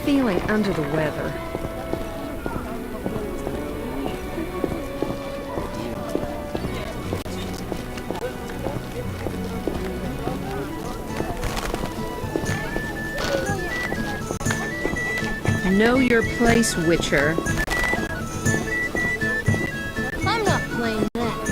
feeling under the weather. Know your place, Witcher. I'm not playing that.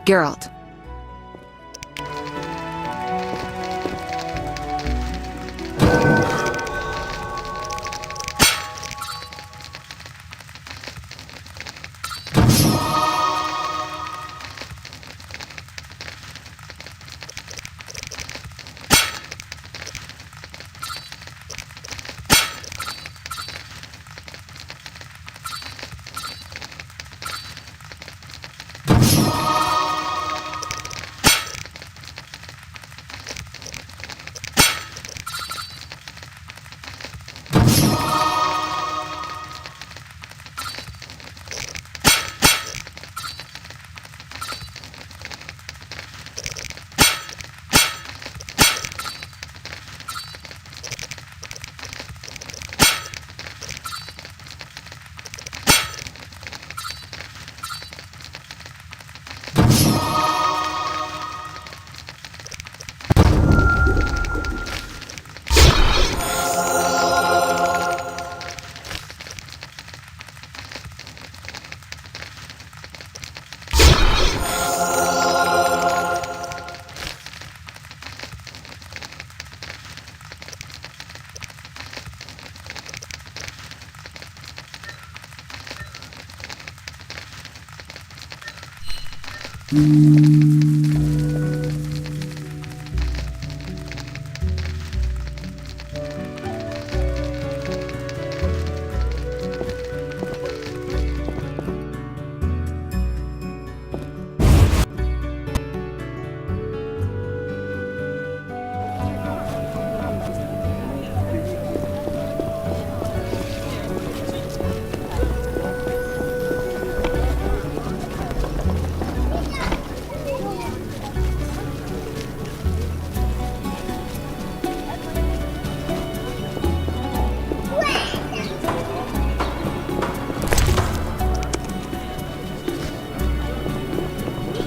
Geralt.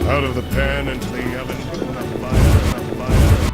Out of the pan into the oven. Enough fire, enough fire.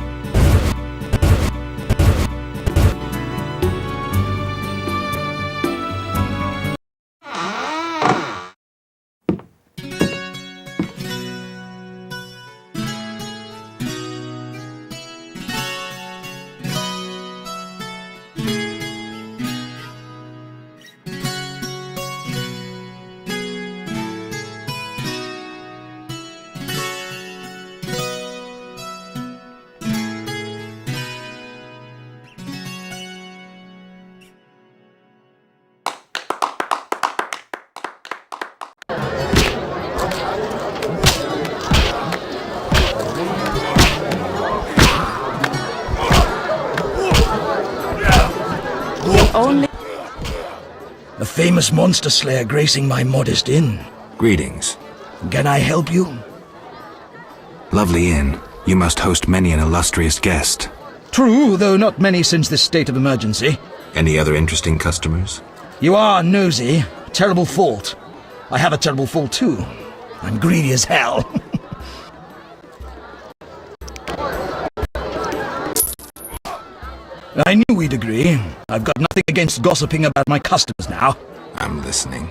Only A famous monster slayer gracing my modest inn. Greetings. Can I help you? Lovely inn. You must host many an illustrious guest. True, though not many since this state of emergency. Any other interesting customers? You are nosy. Terrible fault. I have a terrible fault too. I'm greedy as hell. I knew we'd agree. I've got nothing against gossiping about my customers now. I'm listening.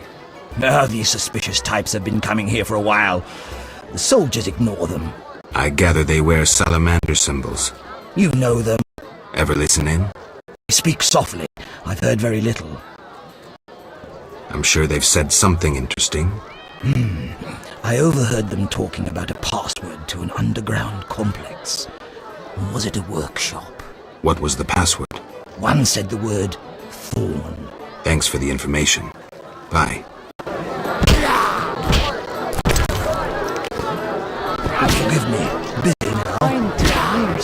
Ah, these suspicious types have been coming here for a while. The soldiers ignore them. I gather they wear salamander symbols. You know them. Ever listen in? They speak softly. I've heard very little. I'm sure they've said something interesting. I overheard them talking about a password to an underground complex. Was it a workshop? What was the password? One said the word thorn. Thanks for the information. Bye. Forgive me. Busy now. I'm tired.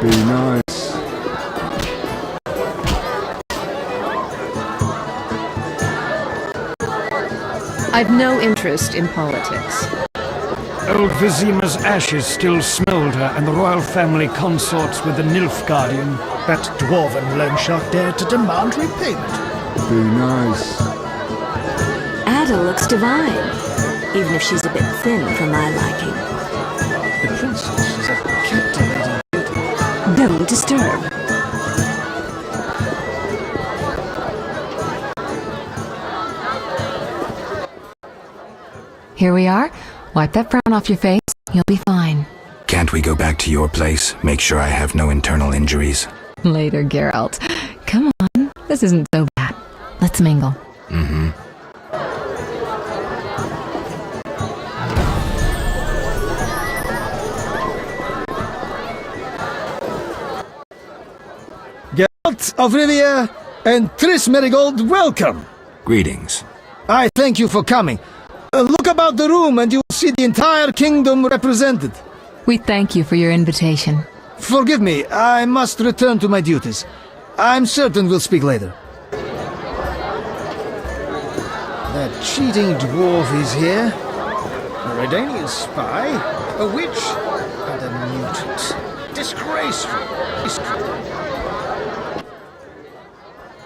Be nice. I've no interest in politics. Old Vizima's ashes still smoulder, and the royal family consorts with the Nilfgaardian. That dwarven loan shark dared to demand repayment. Be nice. Ada looks divine, even if she's a bit thin for my liking. The princess is a captivating beauty. Don't disturb. Here we are. Wipe that frown off your face. You'll be fine. Can't we go back to your place? Make sure I have no internal injuries. Later, Geralt. Come on. This isn't so bad. Let's mingle. Mm-hmm. Geralt of Rivia and Triss Merigold, welcome. Greetings. I thank you for coming. Look about the room and you will see the entire kingdom represented. We thank you for your invitation. Forgive me, I must return to my duties. I'm certain we'll speak later. That cheating dwarf is here. A Redanian spy, a witch, and a mutant. Disgraceful.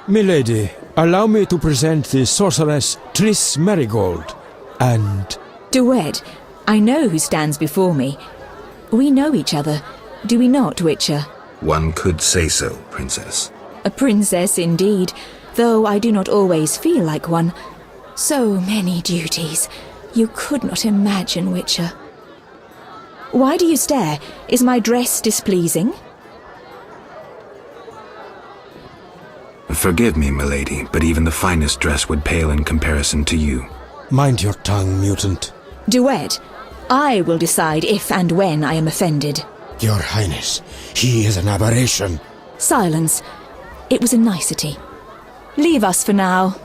Milady, allow me to present the sorceress Triss Merigold, and... Duet, I know who stands before me. We know each other, do we not, Witcher? One could say so, Princess. A princess indeed, though I do not always feel like one. So many duties. You could not imagine, Witcher. Why do you stare? Is my dress displeasing? Forgive me, milady, but even the finest dress would pale in comparison to you. Mind your tongue, mutant. Duet, I will decide if and when I am offended. Your Highness, he is an aberration. Silence. It was a nicety. Leave us for now.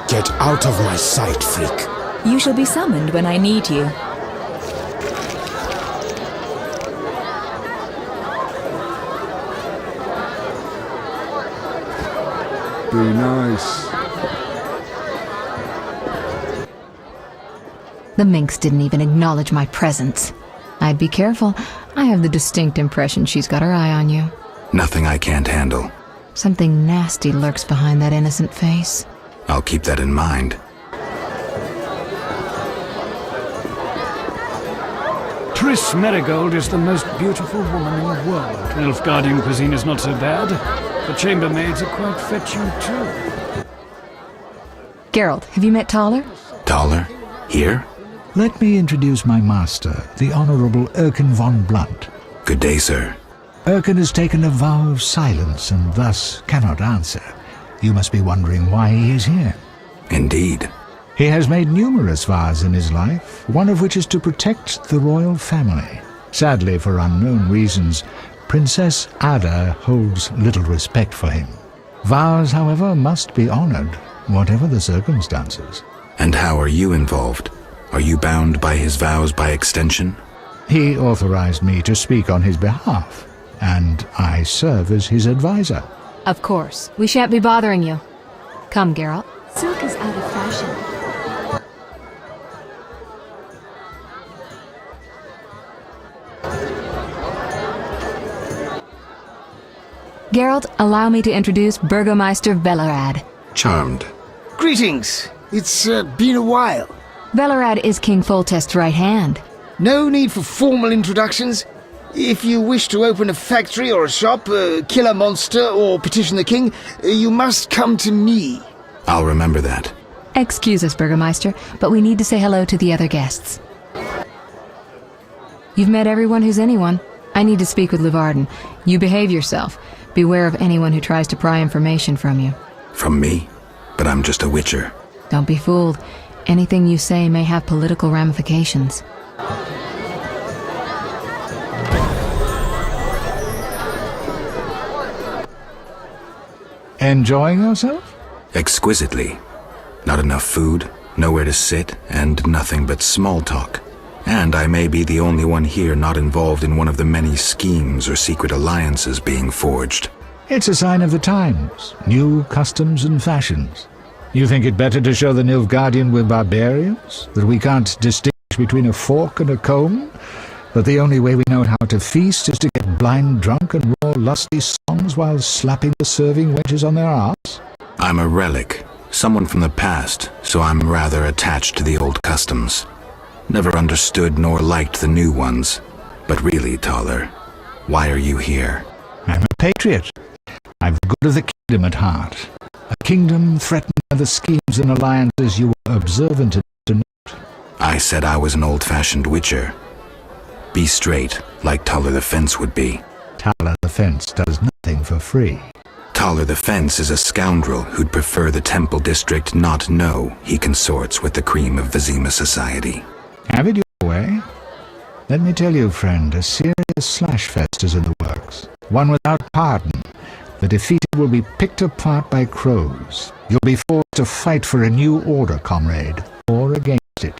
Get out of my sight, freak. You shall be summoned when I need you. Be nice. The minx didn't even acknowledge my presence. I'd be careful. I have the distinct impression she's got her eye on you. Nothing I can't handle. Something nasty lurks behind that innocent face. I'll keep that in mind. Triss Merigold is the most beautiful woman in the world. Nilfgaardian cuisine is not so bad. The chambermaids are quite fetching too. Geralt, have you met Taller? Taller? Here? Let me introduce my master, the Honorable Erkin von Blunt. Good day, sir. Erkin has taken a vow of silence and thus cannot answer. You must be wondering why he is here. Indeed. He has made numerous vows in his life, one of which is to protect the royal family. Sadly, for unknown reasons, Princess Ada holds little respect for him. Vows, however, must be honored, whatever the circumstances. And how are you involved? Are you bound by his vows by extension? He authorized me to speak on his behalf, and I serve as his advisor. Of course. We shan't be bothering you. Come, Geralt. Silk is out of fashion. Geralt, allow me to introduce Burgomeister Velerad. Charmed. Greetings. It's been a while. Velerad is King Foltest's right hand. No need for formal introductions. If you wish to open a factory or a shop, kill a monster or petition the king, you must come to me. I'll remember that. Excuse us, Burgomeister, but we need to say hello to the other guests. You've met everyone who's anyone. I need to speak with Luvarden. You behave yourself. Beware of anyone who tries to pry information from you. From me? But I'm just a witcher. Don't be fooled. Anything you say may have political ramifications. Enjoying yourself? Exquisitely. Not enough food, nowhere to sit, and nothing but small talk. And I may be the only one here not involved in one of the many schemes or secret alliances being forged. It's a sign of the times. New customs and fashions. You think it better to show the Nilfgaardian we're barbarians? That we can't distinguish between a fork and a comb? That the only way we know how to feast is to get blind drunk and roar lusty songs while slapping the serving wenches on their arse? I'm a relic, someone from the past, so I'm rather attached to the old customs. Never understood nor liked the new ones. But really, Taller, why are you here? I'm a patriot. I've the good of the kingdom at heart. A kingdom threatened by the schemes and alliances you were observant enough to note. I said I was an old-fashioned witcher. Be straight, like Taller the Fence would be. Taller the Fence does nothing for free. Taller the Fence is a scoundrel who'd prefer the Temple District not know he consorts with the cream of Vizima society. Have it your way. Let me tell you, friend, a serious slashfest is in the works. One without pardon. The defeated will be picked apart by crows. You'll be forced to fight for a new order, comrade, or against it.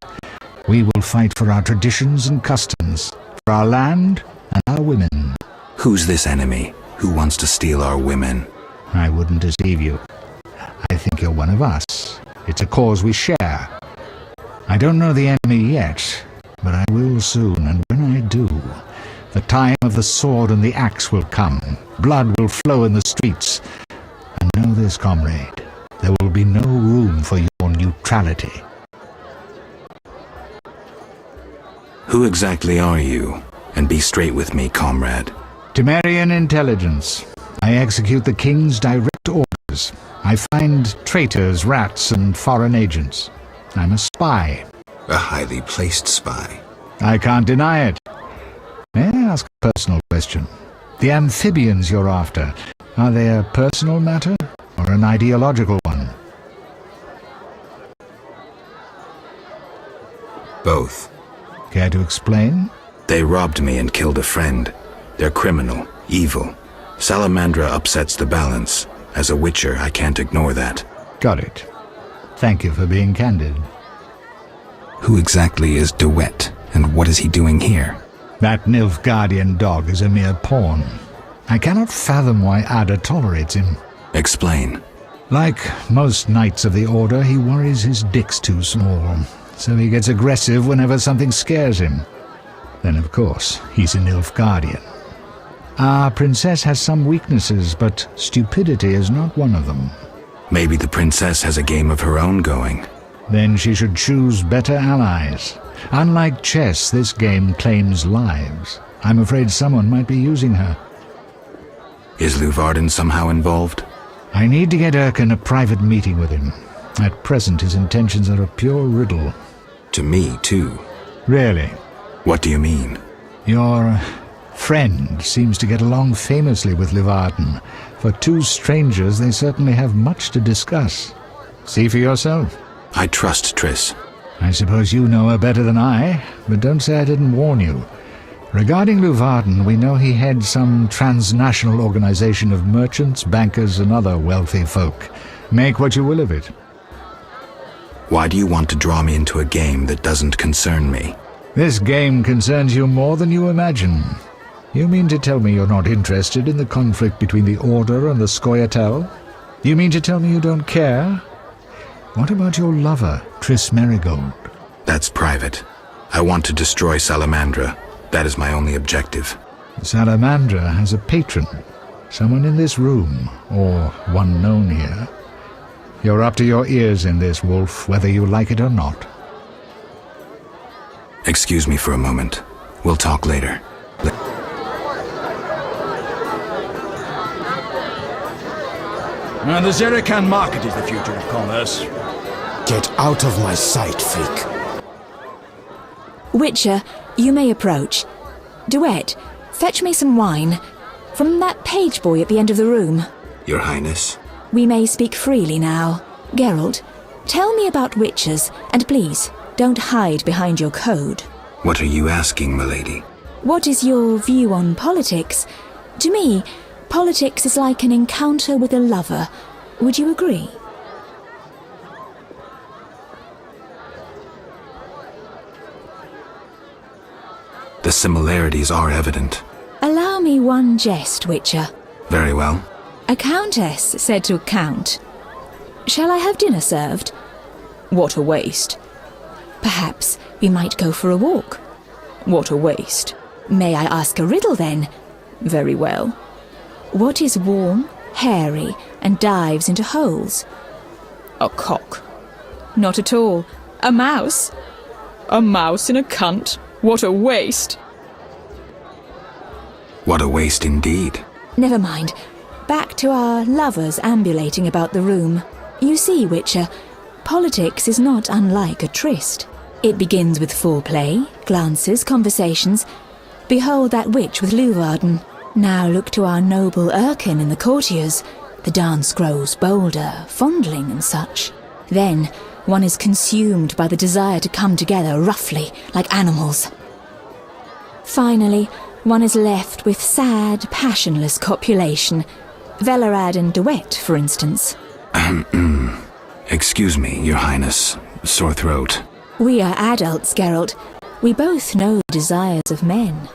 We will fight for our traditions and customs, for our land and our women. Who's this enemy? Who wants to steal our women? I wouldn't deceive you. I think you're one of us. It's a cause we share. I don't know the enemy yet, but I will soon, and when I do, the time of the sword and the axe will come. Blood will flow in the streets. And know this, comrade, there will be no room for your neutrality. Who exactly are you? And be straight with me, comrade. Temerian intelligence. I execute the king's direct orders. I find traitors, rats, and foreign agents. I'm a spy. A highly placed spy. I can't deny it. May I ask a personal question? The amphibians you're after, are they a personal matter or an ideological one? Both. Care to explain? They robbed me and killed a friend. They're criminal, evil. Salamandra upsets the balance. As a witcher, I can't ignore that. Got it. Thank you for being candid. Who exactly is DeWitt, and what is he doing here? That Nilfgaardian dog is a mere pawn. I cannot fathom why Ada tolerates him. Explain. Like most knights of the Order, he worries his dick's too small, so he gets aggressive whenever something scares him. Then, of course, he's a Nilfgaardian. Our princess has some weaknesses, but stupidity is not one of them. Maybe the princess has a game of her own going. Then she should choose better allies. Unlike chess, this game claims lives. I'm afraid someone might be using her. Is Luvarden somehow involved? I need to get Erkin a private meeting with him. At present, his intentions are a pure riddle. To me, too. Really? What do you mean? Your friend seems to get along famously with Luvarden. For two strangers, they certainly have much to discuss. See for yourself. I trust Triss. I suppose you know her better than I, but don't say I didn't warn you. Regarding Luvarden, we know he heads some transnational organization of merchants, bankers, and other wealthy folk. Make what you will of it. Why do you want to draw me into a game that doesn't concern me? This game concerns you more than you imagine. You mean to tell me you're not interested in the conflict between the Order and the Scoia'tael? You mean to tell me you don't care? What about your lover, Triss Merigold? That's private. I want to destroy Salamandra. That is my only objective. Salamandra has a patron. Someone in this room, or one known here. You're up to your ears in this, Wolf, whether you like it or not. Excuse me for a moment. We'll talk later. The Zerican market is the future of commerce. Get out of my sight, freak. Witcher, you may approach. Duet, fetch me some wine. From that page boy at the end of the room. Your Highness? We may speak freely now. Geralt, Tell me about witches, and please, don't hide behind your code. What are you asking, milady? What is your view on politics? To me, politics is like an encounter with a lover. Would you agree? The similarities are evident. Allow me one jest, Witcher. Very well. A countess said to a count, "Shall I have dinner served?" What a waste. Perhaps we might go for a walk. What a waste. May I ask a riddle then? Very well. What is warm, hairy, and dives into holes? A cock. Not at all. A mouse. A mouse in a cunt. What a waste. What a waste indeed. Never mind. Back to our lovers ambulating about the room. You see, Witcher, politics is not unlike a tryst. It begins with foreplay, glances, conversations. Behold that witch with Leuwarden. Now look to our noble Erkin and the courtiers. The dance grows bolder, fondling and such. Then one is consumed by the desire to come together roughly, like animals. Finally, one is left with sad, passionless copulation. Velerad and Duet, for instance. Excuse me, Your Highness. Sore throat. We are adults, Geralt. We both know the desires of men.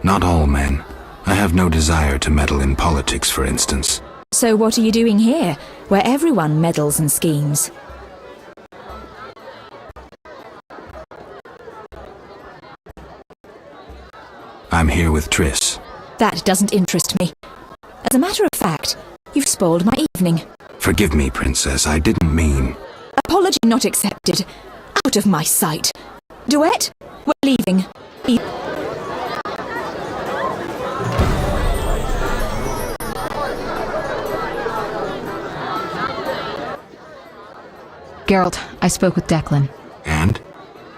Not all men. I have no desire to meddle in politics, for instance. So what are you doing here, where everyone meddles and schemes? I'm here with Triss. That doesn't interest me. As a matter of fact, you've spoiled my evening. Forgive me, Princess, I didn't mean... Apology not accepted. Out of my sight. Duet, we're leaving. Geralt, I spoke with Declan. And?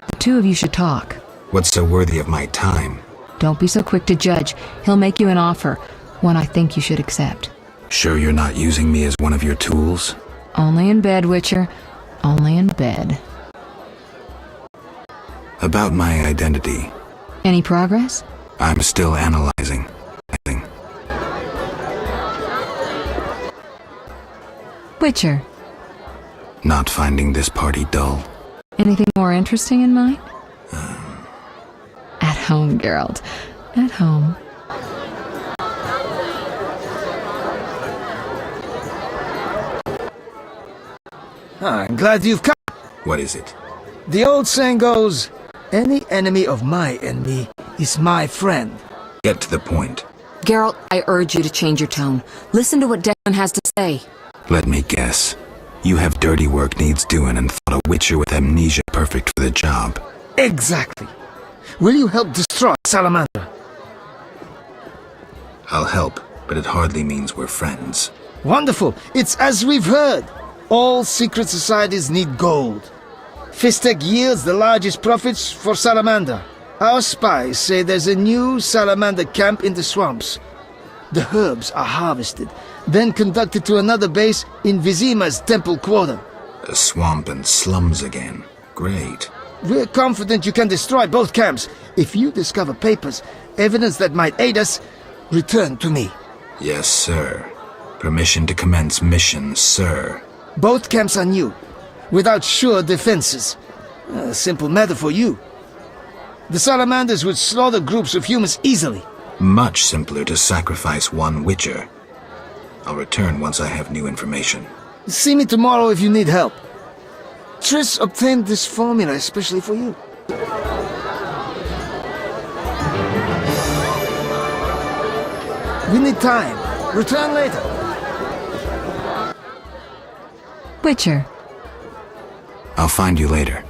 The two of you should talk. What's so worthy of my time? Don't be so quick to judge. He'll make you an offer, one I think you should accept. Sure you're not using me as one of your tools? Only in bed, Witcher. Only in bed. About my identity. Any progress? I'm still analyzing. Witcher. Not finding this party dull. Anything more interesting in mind? At home, Geralt. At home. I'm glad you've come. What is it? The old saying goes, any enemy of my enemy is my friend. Get to the point. Geralt, I urge you to change your tone. Listen to what Declan has to say. Let me guess. You have dirty work needs doing and thought a witcher with amnesia perfect for the job. Exactly. Will you help destroy Salamander? I'll help, but it hardly means we're friends. Wonderful. It's as we've heard. All secret societies need gold. Fistek yields the largest profits for Salamander. Our spies say there's a new Salamander camp in the swamps. The herbs are harvested, then conducted to another base in Vizima's temple quarter. A swamp and slums again. Great. We're confident you can destroy both camps. If you discover papers, evidence that might aid us, return to me. Yes, sir. Permission to commence mission, sir. Both camps are new, without sure defenses. A simple matter for you. The Salamanders would slaughter groups of humans easily. Much simpler to sacrifice one witcher. I'll return once I have new information. See me tomorrow if you need help. Triss obtained this formula especially for you. We need time. Return later. Witcher. I'll find you later.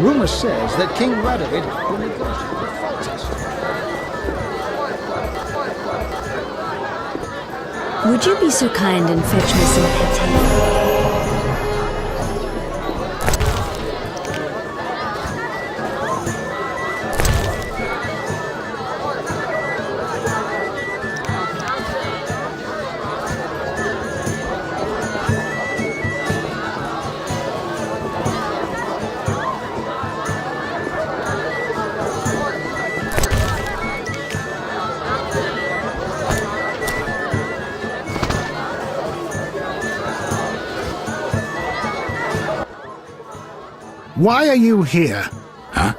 Rumor says that King Radovid will negotiate the fortress. Would you be so kind and fetch me some pity? Why are you here? Huh?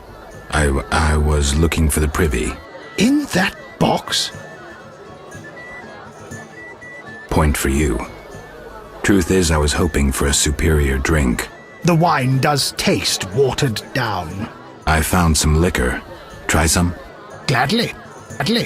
I was looking for the privy. In that box? Point for you. Truth is, I was hoping for a superior drink. The wine does taste watered down. I found some liquor. Try some? Gladly. Gladly.